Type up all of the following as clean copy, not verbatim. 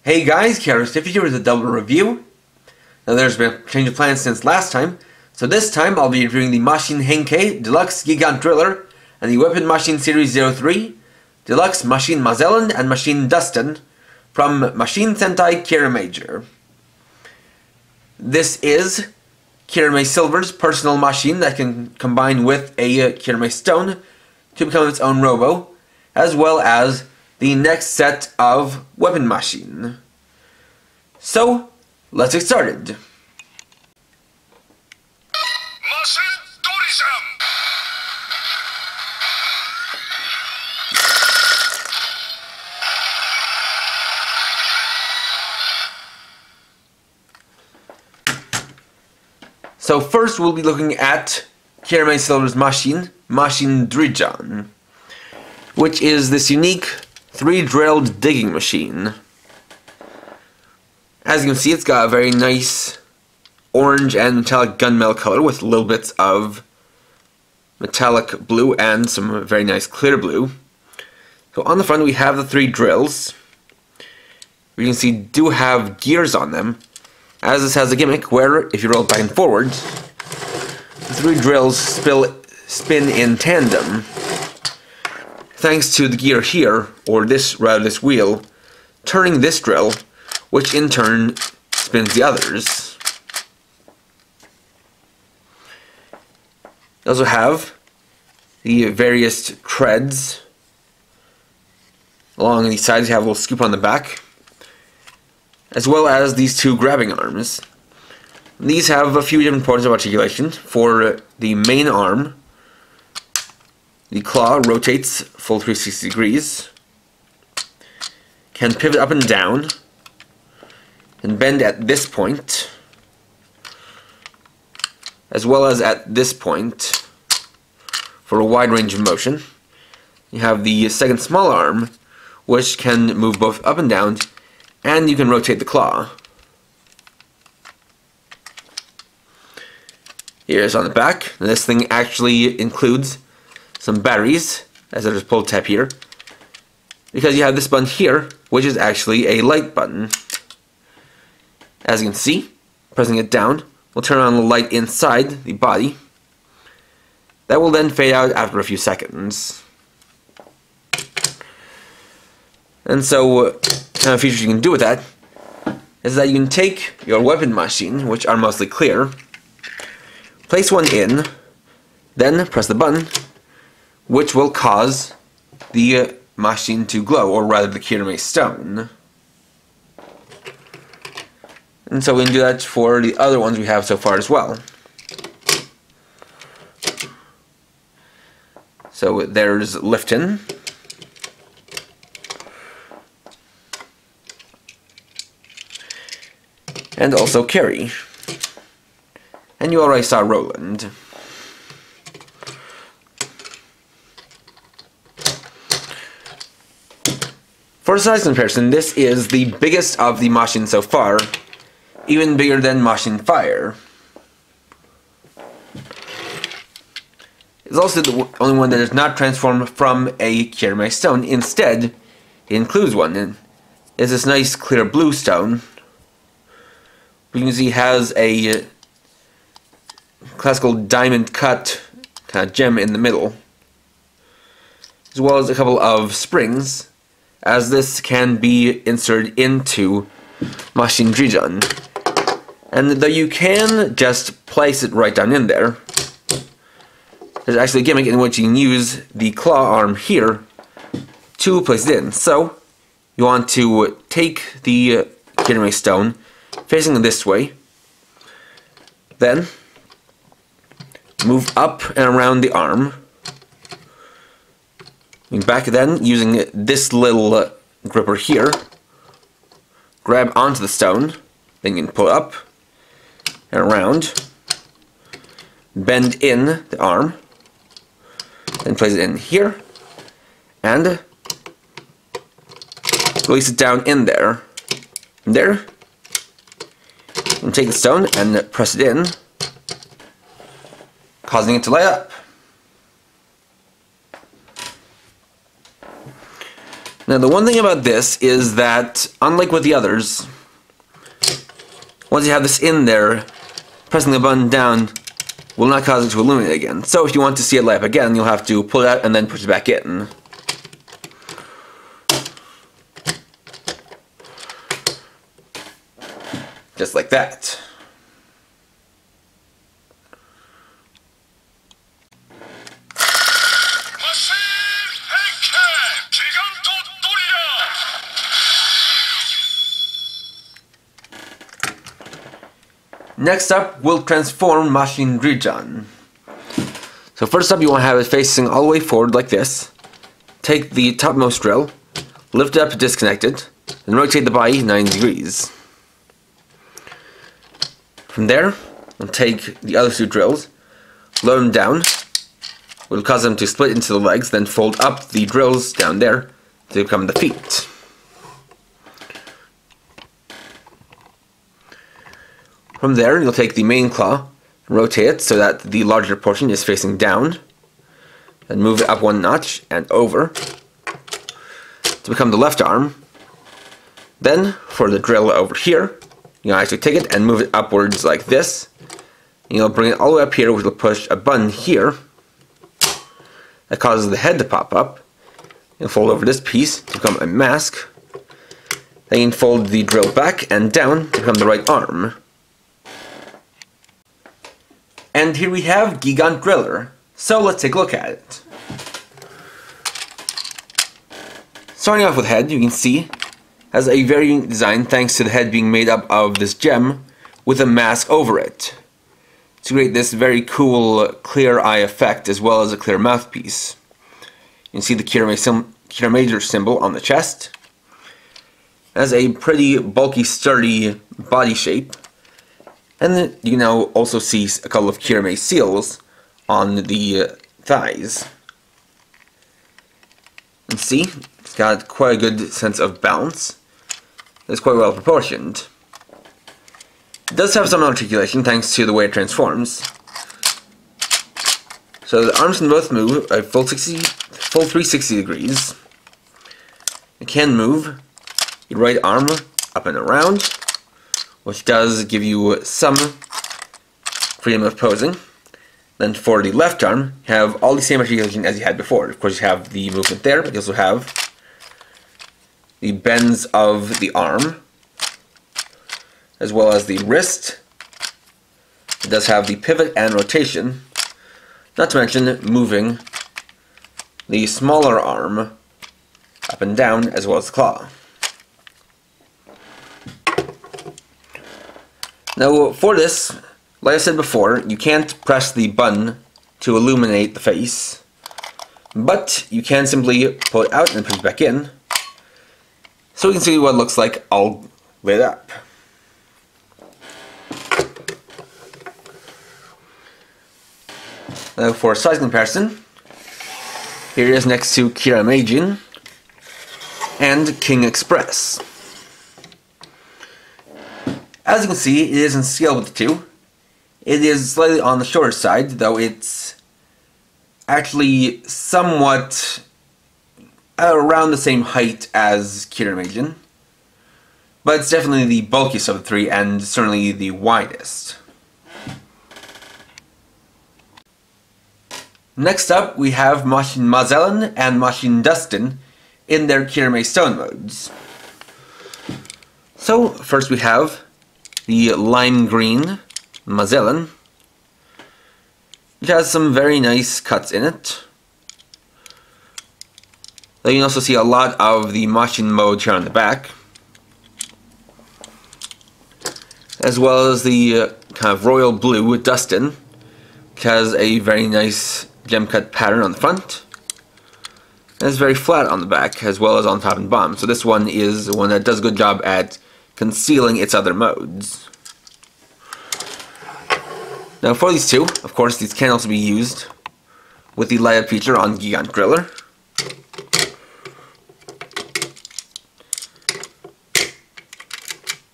Hey guys, Kiramager here with a double review. Now there's been a change of plans since last time, so this time I'll be reviewing the Mashin Henkei Deluxe Gigant Driller and the Weapon Machine Series 03, Deluxe Machine Mezallan and Machine Duston from Mashin Henkei Kiramager. This is Kiramager Silver's personal machine that can combine with a Kiramager Stone to become its own robo, as well as the next set of weapon machine. So, let's get started. Mashin DRIJAN. So first we'll be looking at Kiramager Silver's machine, Mashin DRIJAN, which is this unique 3-drilled digging machine. As you can see, it's got a very nice orange and metallic gunmetal color with little bits of metallic blue and some very nice clear blue. So on the front we have the 3 drills. You can see do have gears on them, as this has a gimmick where if you roll it back and forward, the 3 drills spin in tandem, thanks to the gear here, or this wheel, turning this drill, which in turn spins the others. You also have the various treads. Along the sides you have a little scoop on the back, as well as these 2 grabbing arms. These have a few different points of articulation. For the main arm, the claw rotates full 360 degrees, can pivot up and down, and bend at this point, as well as at this point, for a wide range of motion. You have the second small arm, which can move both up and down, and you can rotate the claw. Here's on the back. This thing actually includes some batteries, as I just pulled the tab here, because you have this button here, which is actually a light button. As you can see, pressing it down will turn on the light inside the body. That will then fade out after a few seconds. And so, kind of features you can do with that is that you can take your weapon machine, which are mostly clear, place one in, then press the button, which will cause the machine to glow, or rather the Kiramager stone. And so we can do that for the other ones we have so far as well. So there's Lifton, and also Carry. And you already saw Roland. For size comparison, this is the biggest of the machines so far, even bigger than Mashin Fire. It's also the only one that is not transformed from a Kiramager stone. Instead, it includes one, and it's this nice clear blue stone. You can see it has a classical diamond cut kind of gem in the middle, as well as a couple of springs, as this can be inserted into Mashin DRIJAN. And though you can just place it right down in there, there's actually a gimmick in which you can use the claw arm here to place it in. So, you want to take the Kiramager stone facing this way, then move up and around the arm, back then using this little gripper here, grab onto the stone, then you can pull it up and around, bend in the arm, then place it in here, and release it down in there. And there, you can take the stone and press it in, causing it to light up. Now the one thing about this is that, unlike with the others, once you have this in there, pressing the button down will not cause it to illuminate again. So if you want to see it light up again, you'll have to pull it out and then push it back in. Just like that. Mashin Henkei! Gigant DRIJAN! Next up, we'll transform Mashin DRIJAN. So first up, you want to have it facing all the way forward like this. Take the topmost drill, lift it up to disconnect it, and rotate the body 90 degrees. From there, we'll take the other two drills, lower them down. We'll cause them to split into the legs, then fold up the drills down there to become the feet. From there, you'll take the main claw, rotate it so that the larger portion is facing down, then move it up one notch and over to become the left arm. Then, for the drill over here, you'll actually take it and move it upwards like this. And you'll bring it all the way up here, which will push a button here that causes the head to pop up. You'll fold over this piece to become a mask. Then you can fold the drill back and down to become the right arm. And here we have Gigant Driller. So let's take a look at it. Starting off with head, you can see has a very unique design thanks to the head being made up of this gem with a mask over it to create this very cool clear eye effect as well as a clear mouthpiece. You can see the Kiramager symbol on the chest. It has a pretty bulky, sturdy body shape, and then you can now also see a couple of Kiramager seals on the thighs. You can see it's got quite a good sense of balance. It's quite well proportioned. It does have some articulation thanks to the way it transforms. So the arms can both move a full 360 degrees. It can move your right arm up and around, which does give you some freedom of posing. Then for the left arm, you have all the same articulation as you had before. Of course, you have the movement there, but you also have the bends of the arm, as well as the wrist. It does have the pivot and rotation, not to mention moving the smaller arm up and down, as well as the claw. Now for this, like I said before, you can't press the button to illuminate the face, but you can simply pull it out and push it back in, so we can see what it looks like all lit up. Now for size comparison, here it is next to Kiramager and King Express. As you can see, it is in scale with the two. It is slightly on the shorter side, though it's actually somewhat around the same height as Kiramager, but it's definitely the bulkiest of the three and certainly the widest. Next up, we have Mashin Mezallan and Mashin Duston in their Kiramager stone modes. So first we have the lime green Mezallan, which has some very nice cuts in it. Then you can also see a lot of the Mashin mode here on the back, as well as the kind of royal blue Duston, which has a very nice gem cut pattern on the front. And it's very flat on the back, as well as on top and bottom. So this one is one that does a good job at concealing its other modes. Now for these two, of course, these can also be used with the light up feature on Gigant Driller.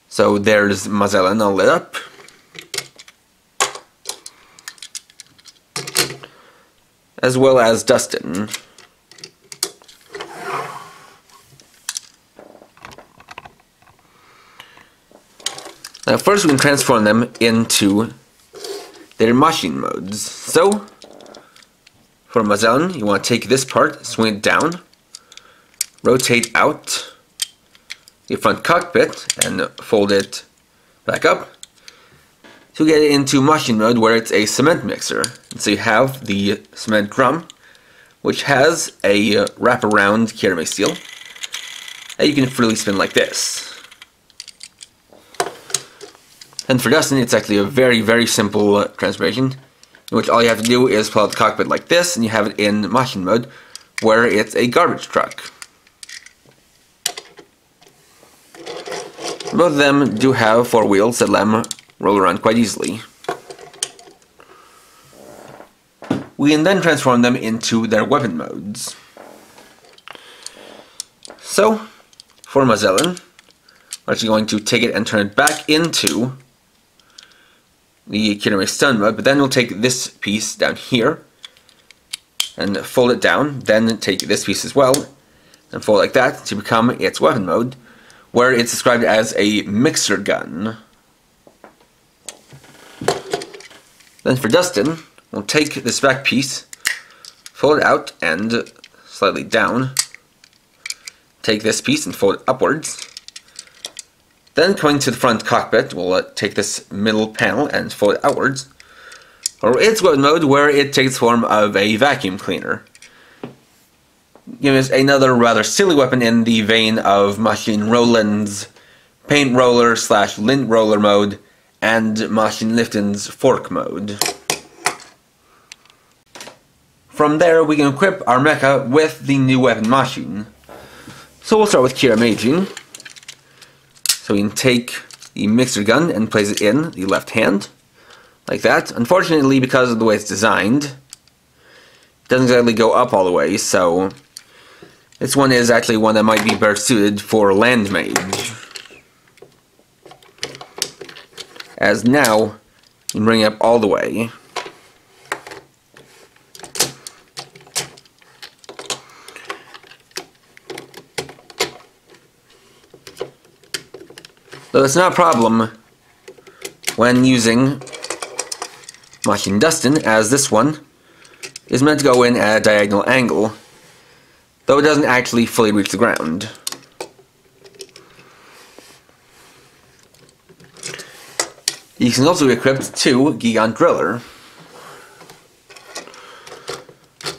So there's Mezallan all lit up. As well as Duston. Now first we can transform them into their machine modes. So, for Mezallan, you want to take this part, swing it down, rotate out the front cockpit, and fold it back up to get it into machine mode where it's a cement mixer. And so you have the cement drum, which has a wraparound Kiramager steel that you can freely spin like this. And for Duston, it's actually a very, very simple transformation, in which all you have to do is pull out the cockpit like this, and you have it in machine mode, where it's a garbage truck. Both of them do have 4 wheels that let them roll around quite easily. We can then transform them into their weapon modes. So, for Mezallan, we're actually going to take it and turn it back into the Kiramager stun mode, but then we'll take this piece down here and fold it down, then take this piece as well and fold it like that to become its weapon mode, where it's described as a mixer gun. Then for Duston, we'll take this back piece, fold it out and slightly down, take this piece and fold it upwards. Then coming to the front cockpit, we'll take this middle panel and fold it outwards, or its weapon mode where it takes the form of a vacuum cleaner, giving us another rather silly weapon in the vein of Mashin Roland's paint roller / lint roller mode and Mashin Lifton's fork mode. From there we can equip our mecha with the new weapon machine. So we'll start with Kiramager. So we can take the mixer gun and place it in the left hand, like that. Unfortunately, because of the way it's designed, it doesn't exactly go up all the way, so this one is actually one that might be better suited for land mage. As now, you can bring it up all the way. Though it's not a problem when using Mashin Duston, as this one is meant to go in at a diagonal angle, though it doesn't actually fully reach the ground. You can also be equipped to Gigant Driller.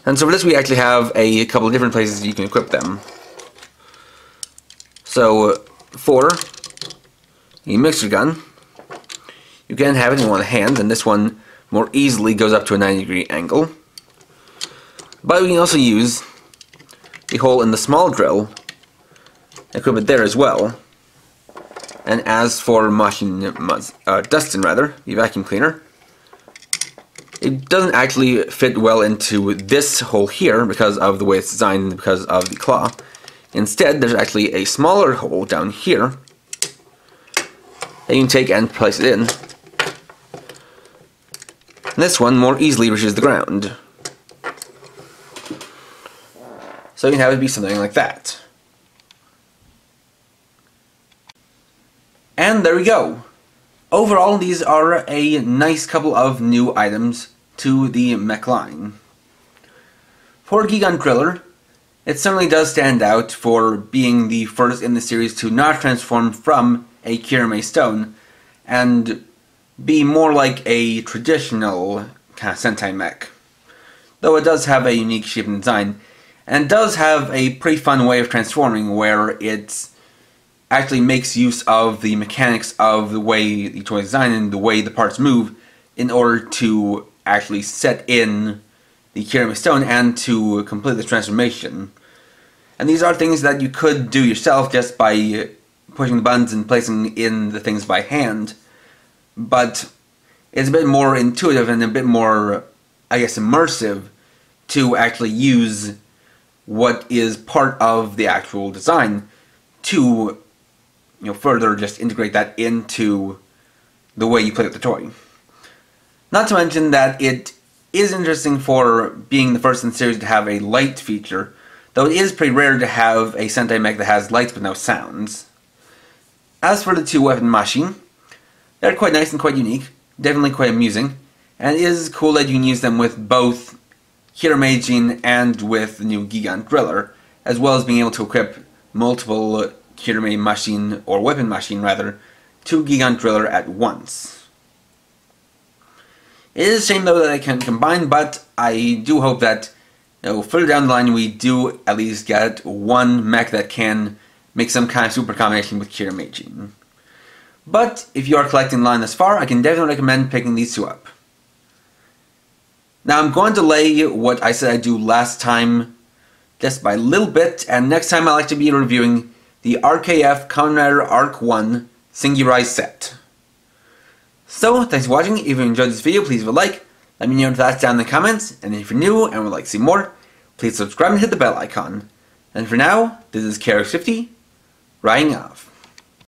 And so for this we actually have a couple of different places you can equip them. So for the mixer gun, you can have it in one hand, and this one more easily goes up to a 90-degree angle. But we can also use the hole in the small drill, equip it there as well. And as for Duston, the vacuum cleaner, it doesn't actually fit well into this hole here because of the way it's designed and because of the claw. Instead, there's actually a smaller hole down here that you can take and place it in. And this one more easily reaches the ground. So you can have it be something like that. And there we go. Overall, these are a nice couple of new items to the mech line. For Gigant Driller, it certainly does stand out for being the first in the series to not transform from a Kiramager stone and be more like a traditional kind of Sentai mech. Though it does have a unique shape and design, and does have a pretty fun way of transforming where it actually makes use of the mechanics of the way the toy is designed and the way the parts move in order to actually set in the Kiramager stone and to complete the transformation. And these are things that you could do yourself just by pushing the buttons and placing in the things by hand, but it's a bit more intuitive and a bit more, I guess, immersive to actually use what is part of the actual design to, further just integrate that into the way you play with the toy. Not to mention that it is interesting for being the first in the series to have a light feature, though it is pretty rare to have a Sentai mech that has lights but no sounds. As for the two weapon machine, They're quite nice and quite unique, definitely quite amusing, and it is cool that you can use them with both Kiramager and with the new Gigant driller, as well as being able to equip multiple Kiramager machine, or weapon machine rather, to Gigant driller at once. It is a shame though that I can't combine, but I do hope that further down the line we do at least get one mech that can make some kind of super combination with Kiramager. But if you are collecting the line this far, I can definitely recommend picking these two up. Now I'm going to delay what I said I'd do last time just by a little bit, and next time I'll actually be reviewing the RKF Kamen Rider Arc 1 Singurai set. So, thanks for watching. If you enjoyed this video, please leave a like, let me know your thoughts down in the comments, and if you're new and would like to see more, please subscribe and hit the bell icon. And for now, this is KRX50, riding off.